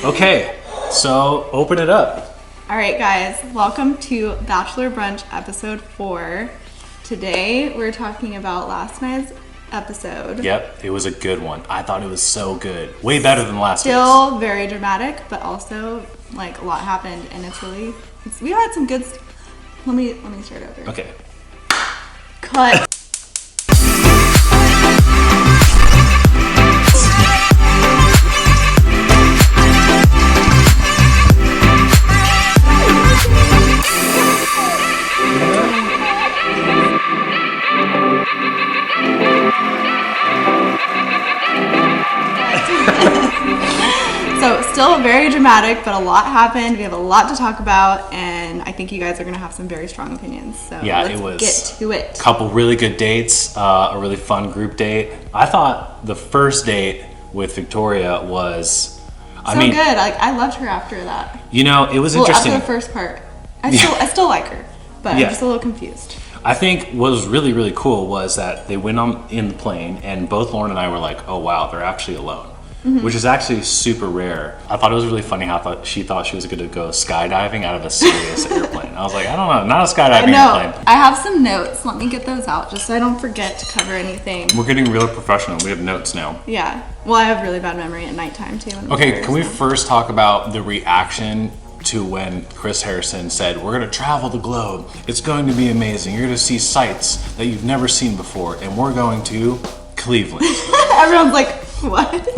Okay, so open it up. All right, guys, welcome to Bachelor Brunch episode 4. Today, we're talking about last night's episode. Yep, it was a good one. I thought it was so good. Way better than last week's. Still very dramatic, but also, like, a lot happened, and we had some good Let me start over. Okay. Cut. So still very dramatic, but a lot happened. We have a lot to talk about, and I think you guys are going to have some very strong opinions. So yeah, let's get to it. Couple really good dates, a really fun group date. I thought the first date with Victoria was good. Like, I loved her after that. You know, it was interesting. After the first part, I still like her, but I'm just a little confused. I think what was really, really cool was that they went on in the plane, and both Lauren and I were like, oh wow, they're actually alone. Which is actually super rare. I thought it was really funny how she thought she was going to go skydiving out of a serious airplane. I was like, I don't know, not a skydiving airplane. I have some notes. Let me get those out just so I don't forget to cover anything. We're getting real professional. We have notes now. Yeah. Well, I have really bad memory at nighttime too. Okay, can we first talk about the reaction to when Chris Harrison said, we're going to travel the globe. It's going to be amazing. You're going to see sights that you've never seen before. And we're going to Cleveland. Everyone's like, what?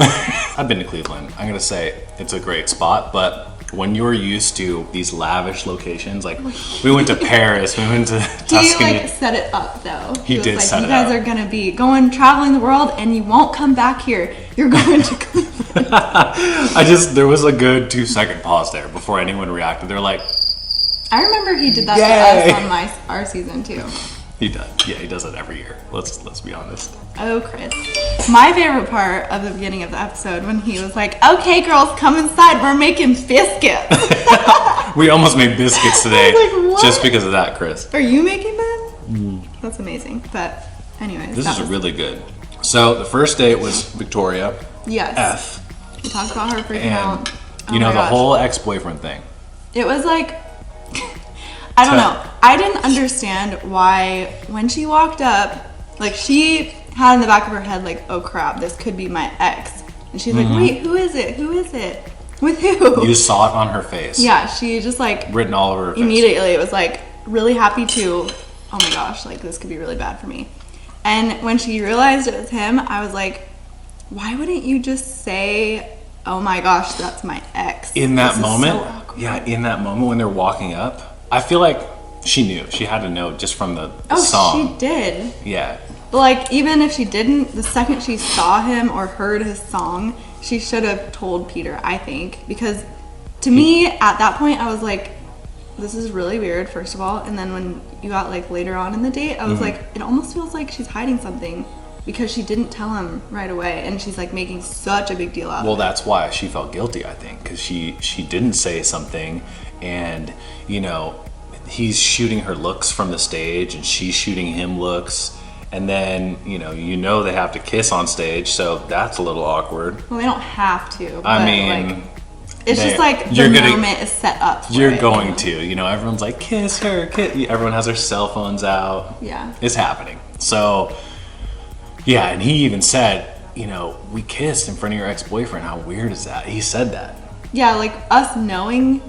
I've been to Cleveland. I'm going to say it's a great spot, but when you're used to these lavish locations, like we went to Paris, we went to Tuscany. He set it up though. He did set it up. You guys are going to be traveling the world and you won't come back here. You're going to Cleveland. There was a good 2-second pause there before anyone reacted. They're like, I remember he did that to us on our season too. He does. Yeah, he does it every year. Let's be honest. Oh, Chris. My favorite part of the beginning of the episode when he was like, okay, girls, come inside. We're making biscuits. We almost made biscuits today just because of that, Chris. Are you making them? That's amazing. But anyways. This is really good. So the first date was Victoria. Yes. F. We talked about her freaking out. The whole ex-boyfriend thing. It was like... I don't know. I didn't understand why when she walked up, like she had in the back of her head like, oh crap, this could be my ex. And she's like, wait, who is it? Who is it? With who? You saw it on her face. Yeah, she just like... written all over her face. Immediately, it was like really happy to, oh my gosh, like this could be really bad for me. And when she realized it was him, I was like, why wouldn't you just say, oh my gosh, that's my ex? In that moment? Yeah, in that moment when they're walking up. I feel like she knew. She had to know just from the song. Oh, she did. Yeah. But like, even if she didn't, the second she saw him or heard his song, she should have told Peter, I think. Because to me, at that point, I was like, this is really weird, first of all. And then when you got like later on in the date, I was like, it almost feels like she's hiding something. Because she didn't tell him right away, and she's like making such a big deal out of it. Well, that's why she felt guilty, I think, because she didn't say something, and he's shooting her looks from the stage, and she's shooting him looks, and then they have to kiss on stage, so that's a little awkward. Well, they don't have to. But I mean, it's just like the moment is set up. You're going to, everyone's like, kiss her, kiss. Everyone has their cell phones out. Yeah, it's happening. So. Yeah, and he even said, we kissed in front of your ex-boyfriend. How weird is that? He said that. Yeah, like us knowing.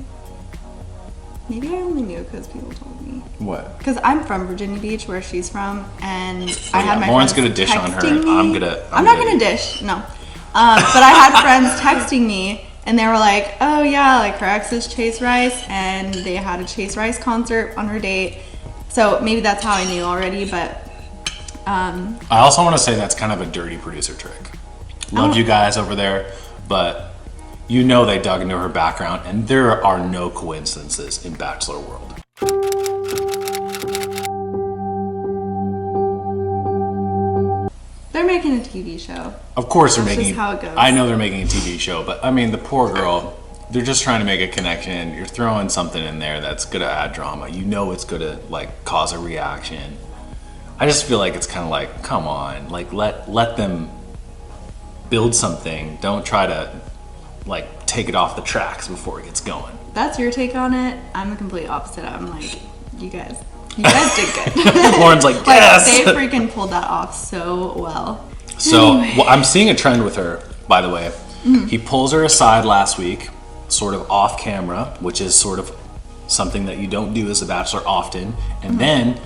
Maybe I only knew because people told me. What? Because I'm from Virginia Beach, where she's from, and I had my Lauren's friends gonna dish on her. I'm not gonna dish, no. But I had friends texting me, and they were like, "Oh yeah, like her ex is Chase Rice, and they had a Chase Rice concert on her date." So maybe that's how I knew already, but. I also want to say that's kind of a dirty producer trick. Love you guys over there, but they dug into her background, and there are no coincidences in Bachelor world. They're making a TV show. Of course That's just how it goes. I know they're making a TV show, but I mean the poor girl. They're just trying to make a connection. You're throwing something in there that's gonna add drama. It's gonna like cause a reaction. I just feel like it's kind of like, come on, like let them build something. Don't try to like take it off the tracks before it gets going. That's your take on it. I'm the complete opposite. I'm like, you guys did good. Lauren's like, yes! They freaking pulled that off so well. So I'm seeing a trend with her, by the way. He pulls her aside last week, sort of off camera, which is sort of something that you don't do as a bachelor often. And then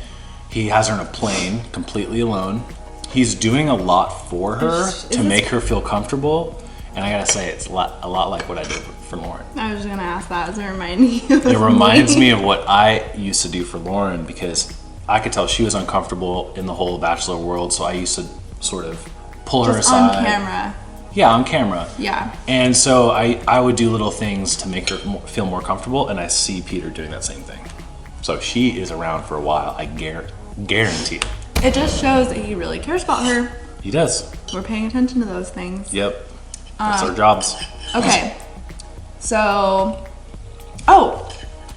he has her in a plane, completely alone. He's doing a lot for her to make her feel comfortable. And I gotta say, it's a lot like what I did for Lauren. I was just gonna ask that. Does it remind you of It reminds me of what I used to do for Lauren, because I could tell she was uncomfortable in the whole bachelor world. So I used to sort of pull her aside. On camera. Yeah, on camera. Yeah. And so I would do little things to make her feel more comfortable, and I see Peter doing that same thing. So she is around for a while, I guarantee it. It just shows that he really cares about her. He does. We're paying attention to those things. Yep. That's our jobs. Okay. So,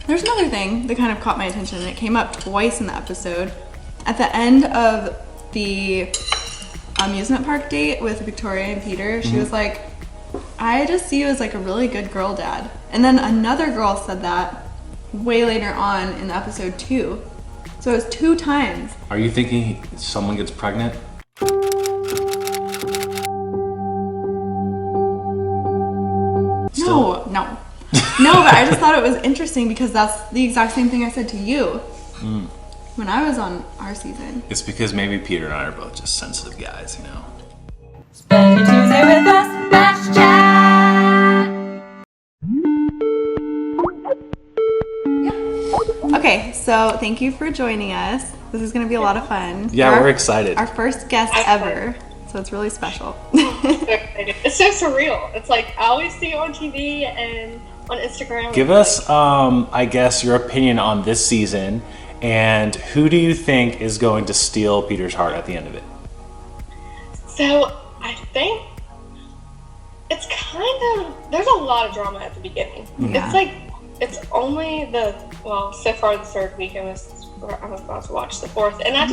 there's another thing that kind of caught my attention, and it came up twice in the episode. At the end of the amusement park date with Victoria and Peter, she was like, I just see you as like a really good girl, Dad. And then another girl said that way later on in the episode too. So it was 2 times. Are you thinking someone gets pregnant? No, but I just thought it was interesting because that's the exact same thing I said to you when I was on our season. It's because maybe Peter and I are both just sensitive guys, you know? Spend your Tuesday with us, Match Chat! Okay, so thank you for joining us. This is going to be a lot of fun. Yeah, we're excited. Our first guest ever, so it's really special. It's so surreal. It's like I always see it on TV and on Instagram. Give us, I guess, your opinion on this season, and who do you think is going to steal Peter's heart at the end of it? So I think it's kind of, there's a lot of drama at the beginning. Yeah. It's like, it's only so far the 3rd week. I was about to watch the 4th, and I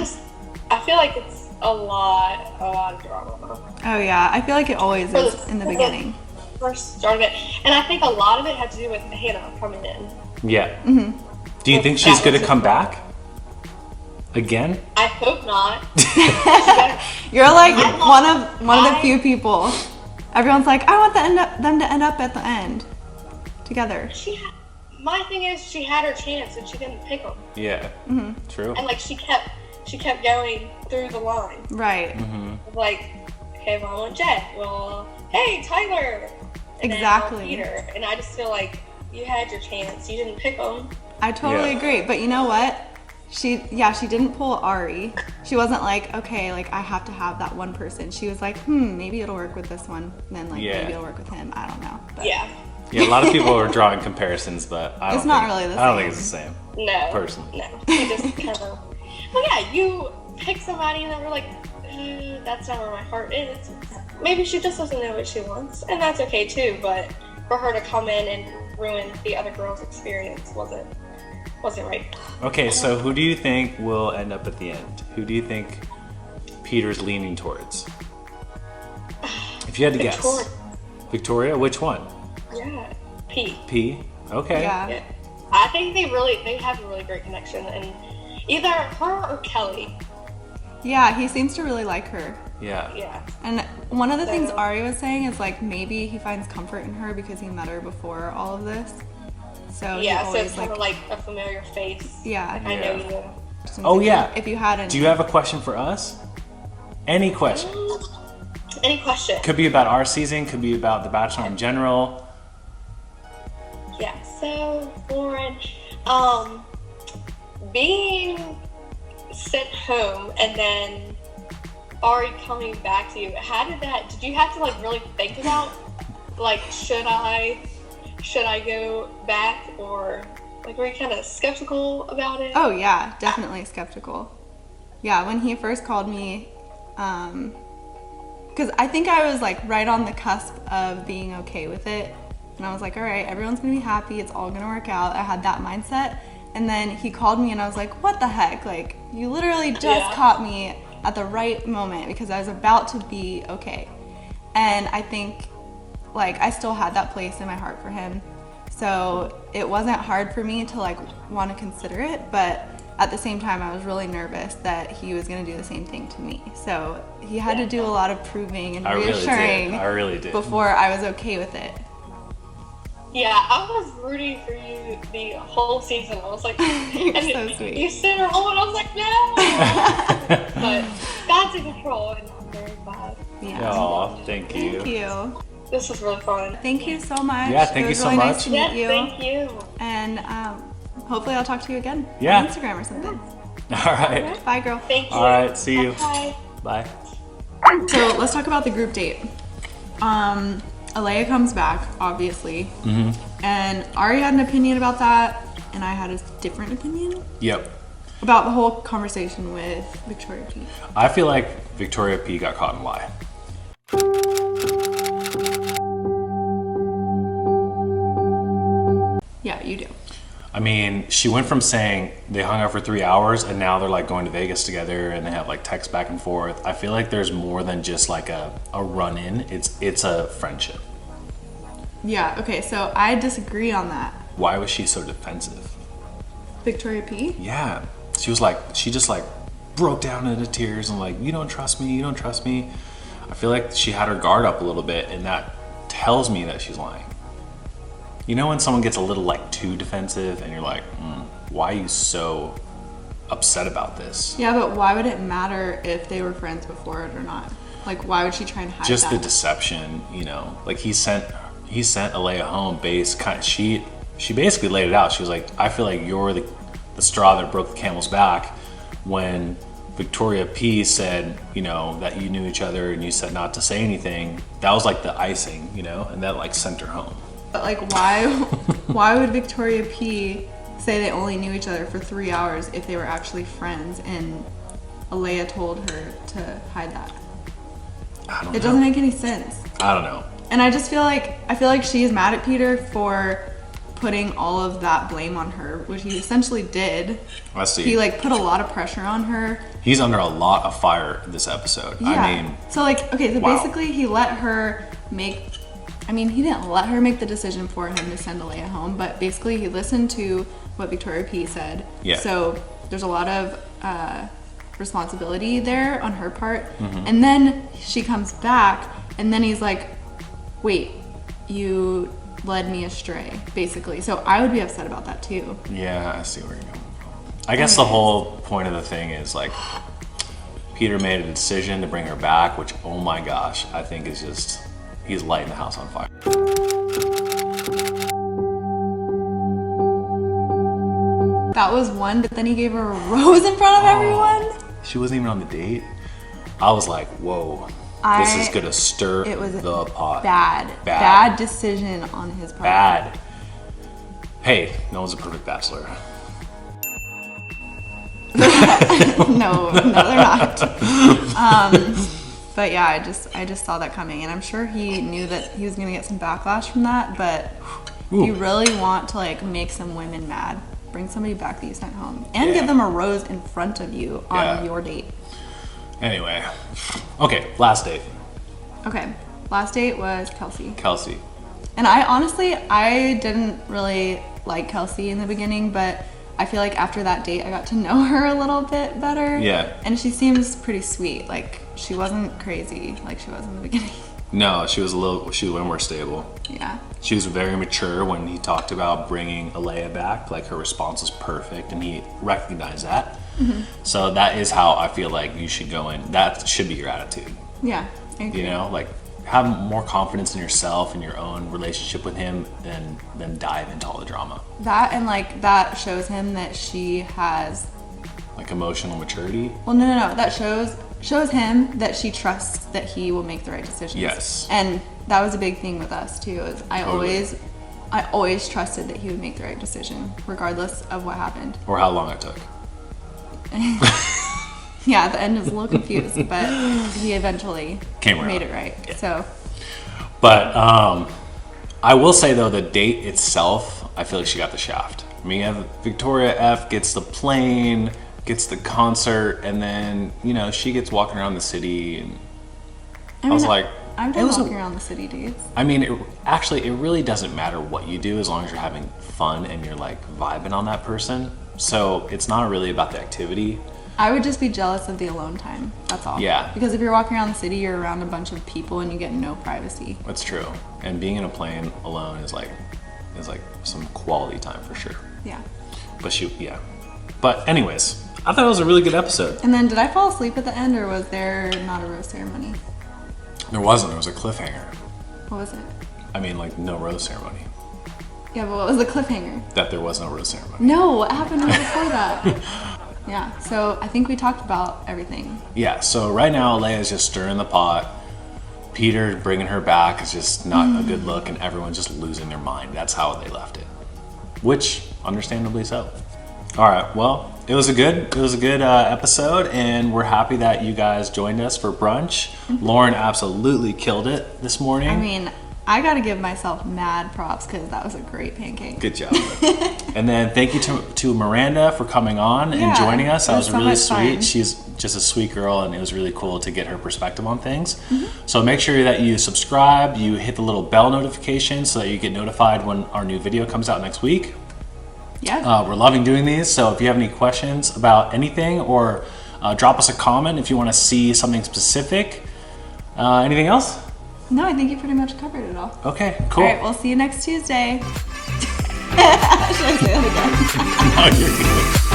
feel like it's a lot of drama. Oh yeah, I feel like it always is in the beginning. First start of it, and I think a lot of it had to do with Hannah coming in. Yeah. Do you think she's going to come back again? I hope not. You're like one of the few people. Everyone's like, I want them to end up at the end together. My thing is, she had her chance and she didn't pick them. Yeah. True. And like she kept going through the line. Right. Like, okay, well, I want Jet. Well, hey, Tyler. And exactly. Then Peter. And I just feel like you had your chance. You didn't pick them. I totally agree. But you know what? She didn't pull Arie. She wasn't like, okay, like I have to have that one person. She was like, maybe it'll work with this one. And then like maybe it'll work with him. I don't know. But. Yeah. Yeah, a lot of people are drawing comparisons, but I don't think it's the same. No. Personally. No. You just kind of. Well, yeah, you pick somebody and then we're like, that's not where my heart is. Maybe she just doesn't know what she wants, and that's okay too. But for her to come in and ruin the other girl's experience wasn't right. Okay, so who do you think will end up at the end? Who do you think Peter's leaning towards? If you had to guess. Victoria? Which one? Yeah, P. P? Okay. Yeah. I think they have a really great connection, and either her or Kelly. Yeah, he seems to really like her. Yeah. Yeah. And one of the things Arie was saying is like maybe he finds comfort in her because he met her before all of this. So yeah, he so it's always kind of like a familiar face. Yeah. Like, I know you. Oh yeah. If you had any. Do you have a question for us? Any question? Any question? Could be about our season, could be about The Bachelor in general. Yeah, so Lauren, being sent home and then Arie coming back to you, did you have to like really think about, like, should I go back, or like were you kind of skeptical about it? Oh yeah, definitely skeptical. Yeah, when he first called me, because I think I was like right on the cusp of being okay with it. And I was like, all right, everyone's gonna be happy. It's all gonna work out. I had that mindset. And then he called me and I was like, what the heck? Like, you literally just caught me at the right moment because I was about to be okay. And I think like, I still had that place in my heart for him. So it wasn't hard for me to like want to consider it, but at the same time, I was really nervous that he was going to do the same thing to me. So he had to do a lot of proving and reassuring I really did. before I was okay with it. Yeah, I was rooting for you the whole season. I was like, You're and so sweet. you sent her home, and I was like, no. But God's in control, and I'm very glad. Yeah. Oh, thank you. Thank you. This was really fun. Thank you so much. Yeah, thank it was you so really much. Nice to meet Yes, you. thank you. And hopefully I'll talk to you again Yeah. on Instagram or something. All right. Bye, girl. Thank you. All right. See you. Bye. Bye. So let's talk about the group date. Alea comes back, obviously. Mm-hmm. And Arie had an opinion about that, and I had a different opinion Yep. about the whole conversation with Victoria P. I feel like Victoria P got caught in a lie. Yeah, you do. I mean, she went from saying they hung out for 3 hours and now they're like going to Vegas together and they have like texts back and forth. I feel like there's more than just like a run-in. It's a friendship. Yeah, okay, so I disagree on that. Why was she so defensive? Victoria P? Yeah. She just like broke down into tears and like, you don't trust me. I feel like she had her guard up a little bit and that tells me that she's lying. You know when someone gets a little like too defensive and you're like, why are you so upset about this? Yeah, but why would it matter if they were friends before it or not? Like, why would she try and hide Just that? the deception, you know. Like he sent Alea home she basically laid it out. She was like, I feel like you're the straw that broke the camel's back when Victoria P said, you know, that you knew each other and you said not to say anything. That was like the icing, you know, and that like sent her home. But like, why would Victoria P say they only knew each other for 3 hours if they were actually friends and Alea told her to hide that? I don't know. It doesn't make any sense. I don't know. And I just feel like she's mad at Peter for putting all of that blame on her, which he essentially did. I see. He like put a lot of pressure on her. He's under a lot of fire this episode. Yeah. I mean, so like, okay, so wow. basically he let her make, I mean, he didn't let her make the decision for him to send Alea home, but basically he listened to what Victoria P said. Yeah. So there's a lot of responsibility there on her part. Mm-hmm. And then she comes back and then he's like, wait, you led me astray, basically. So I would be upset about that too. yeah, I see where you're going from. I guess the whole point of the thing is like Peter made a decision to bring her back, which, oh my gosh, I think is just, he's lighting the house on fire. That was one, but then he gave her a rose in front of everyone. She wasn't even on the date. I was like, whoa, this is gonna stir It was the pot. bad decision on his part. Bad. Hey, no one's a perfect bachelor. No, they're not. But yeah, I just saw that coming, and I'm sure he knew that he was gonna get some backlash from that. But if you really want to like make some women mad, bring somebody back that you sent home, and give them a rose in front of you on your date. Anyway, okay, last date. Okay, last date was Kelsey. Kelsey. And I didn't really like Kelsey in the beginning, but I feel like after that date, I got to know her a little bit better. Yeah. And she seems pretty sweet. Like, she wasn't crazy like she was in the beginning. No, she was way more stable. Yeah. She was very mature when he talked about bringing Alea back. Like, her response was perfect, and he recognized that. Mm-hmm. So that is how I feel like you should go in. That should be your attitude. Yeah. I agree. You know, like, have more confidence in yourself and your own relationship with him than dive into all the drama. That and like that shows him that she has Like emotional maturity. well no. That shows him that she trusts that he will make the right decisions. Yes. And that was a big thing with us too, is I Totally. always trusted that he would make the right decision, regardless of what happened. Or how long it took. Yeah, at the end I was a little confused, but he eventually Came around. made it right. Yeah. So But I will say though, the date itself, I feel like she got the shaft. I mean, Victoria F gets the plane, gets the concert, and then, you know, she gets walking around the city, and I was like, I've done walking around the city dates. I mean, it really doesn't matter what you do as long as you're having fun and you're like vibing on that person. So it's not really about the activity. I would just be jealous of the alone time. That's all. Yeah. Because if you're walking around the city, you're around a bunch of people and you get no privacy. That's true. And being in a plane alone is like some quality time for sure. Yeah. But anyways, I thought it was a really good episode. And then did I fall asleep at the end, or was there not a rose ceremony? There wasn't. There was a cliffhanger. What was it? I mean, like no rose ceremony. Yeah, but what was the cliffhanger? That there was no rose ceremony. No, what happened right before that? Yeah, so I think we talked about everything. Yeah, so right now Leia's just stirring the pot. Peter bringing her back is just not a good look, and everyone's just losing their mind. That's how they left it, which understandably so. All right, well, it was a good episode, and we're happy that you guys joined us for brunch. Lauren absolutely killed it this morning. I mean, I gotta give myself mad props because that was a great pancake. Good job. And then thank you to Miranda for coming on and joining us. That was so really much sweet. fun. She's just a sweet girl, and it was really cool to get her perspective on things. So make sure that you subscribe, you hit the little bell notification so that you get notified when our new video comes out next week. Yeah. We're loving doing these, so if you have any questions about anything, or drop us a comment if you want to see something specific. Anything else? No, I think you pretty much covered it all. Okay, cool. All right, we'll see you next Tuesday. Should I say that again? No, you're good.